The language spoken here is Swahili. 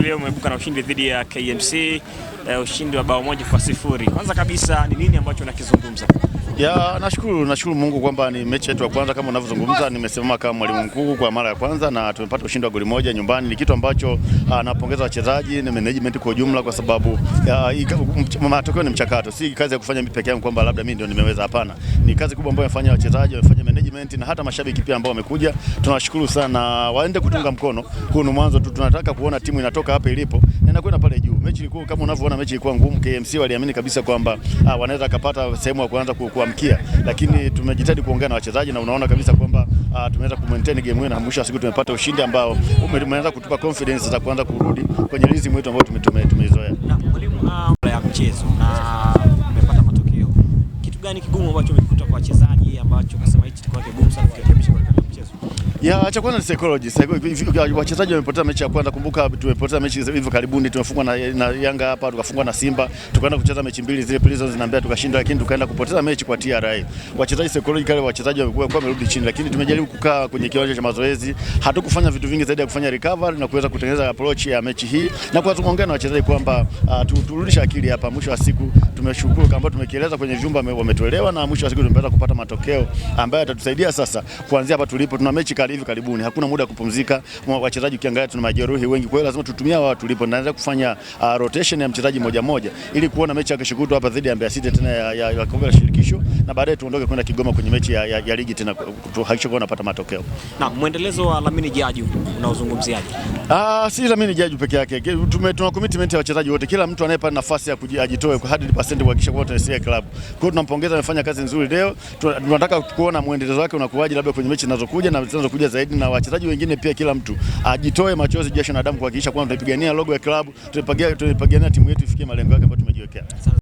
Leo umeibuka na ushindi dhidi ya KMC, ushindi wa bao 1-0. Kwanza kabisa ni nini ambacho unakizungumza? Nashukuru Mungu kwamba ni mechi yetu ya kwanza kama unavyozungumza. Nimesimama kama mwalimu mkuu kwa mara ya kwanza na tumepata ushindi wa goli moja nyumbani. Ni kitu ambacho napongeza wachezaji na management kwa ujumla, kwa sababu matokeo ni mchakato. Si kazi ya kufanya mimi peke yangu kwamba labda mimi ndio nimeweza, hapana. Ni kazi kubwa ambayo wamefanya wachezaji, wamefanya management na hata mashabiki pia ambao wamekuja. Tunawashukuru sana, waende kutunga mkono. Huu ni mwanzo tu, tunataka kuona timu inatoka hapa ilipo na inakwenda pale juu. Mechi ilikuwa kama unavyoona, mechi ilikuwa ngumu. KMC waliamini kabisa kwamba wanaweza kupata sehemu ya kuanza kuamkia, lakini tumejitahidi kuongea na wachezaji na unaona kabisa kwamba tumeweza kumaintain game hiyo na mwisho wa siku tumepata ushindi ambao umeanza kutupa confidence za kuanza kurudi kwenye rhythm yetu ambayo tumeizoea. Na mwalimu, ya mchezo na umepata matokeo, kitu gani kigumu ambacho umekuta kwa wachezaji ambacho kasema hichi kilikuwa kigumu sana kurekebisha kwa mchezo? Cha kwanza ni psychology. Wachezaji wamepoteza mechi ya kwanza. Kumbuka tumepoteza mechi hizo karibuni, tumefungwa na Yanga hapa, tukafungwa na Simba, tukaenda kucheza mechi mbili zile Prisons na Mbeya tukashinda, lakini tukaenda kupoteza mechi kwa TRA. Wachezaji psychologically, wachezaji wamekuwa wamerudi chini, lakini tumejaribu kukaa kwenye kiwanja cha mazoezi, hatukufanya vitu vingi zaidi ya kufanya recovery na kuweza kutengeneza approach ya mechi hii na kwa kuongea na wachezaji kwamba turudishe akili hapa. Mwisho wa siku tumeshukuru kwamba tumekieleza kwenye vyumba wametuelewa, na mwisho wa siku tumepata kupata matokeo ambayo yatatusaidia sasa kuanzia hapa tulipo. Tuna mechi hivi karibuni, hakuna muda wa kupumzika. Wachezaji ukiangalia tuna majeruhi wengi, kwa hiyo lazima tutumie wao tulipo. Naanza kufanya rotation ya mchezaji moja ili kuona mechi ya kesho kutwa hapa dhidi ya Mbeya City tena ya kombe la shirikisho, na baadaye tuondoke kwenda Kigoma kwenye mechi ya ligi tena tuhakikishe kwa tunapata matokeo. Na muendelezo wa Lamine Jaju unaozungumziaje? Si Lamine Jaju peke yake. Tuna commitment ya wachezaji wote, kila mtu anayepata nafasi ya kujitoa kwa 100% kuhakikisha kwa tunasaidia club. Kwa hiyo tunampongeza, amefanya kazi nzuri leo. Tunataka kuona muendelezo wake unakuaje labda kwenye mechi zinazokuja na zinazokuja zaidi, na wachezaji wengine pia kila mtu ajitoe machozi, jasho na damu kuhakikisha kwamba tunapigania logo ya club, tunapigania timu yetu ifikie malengo.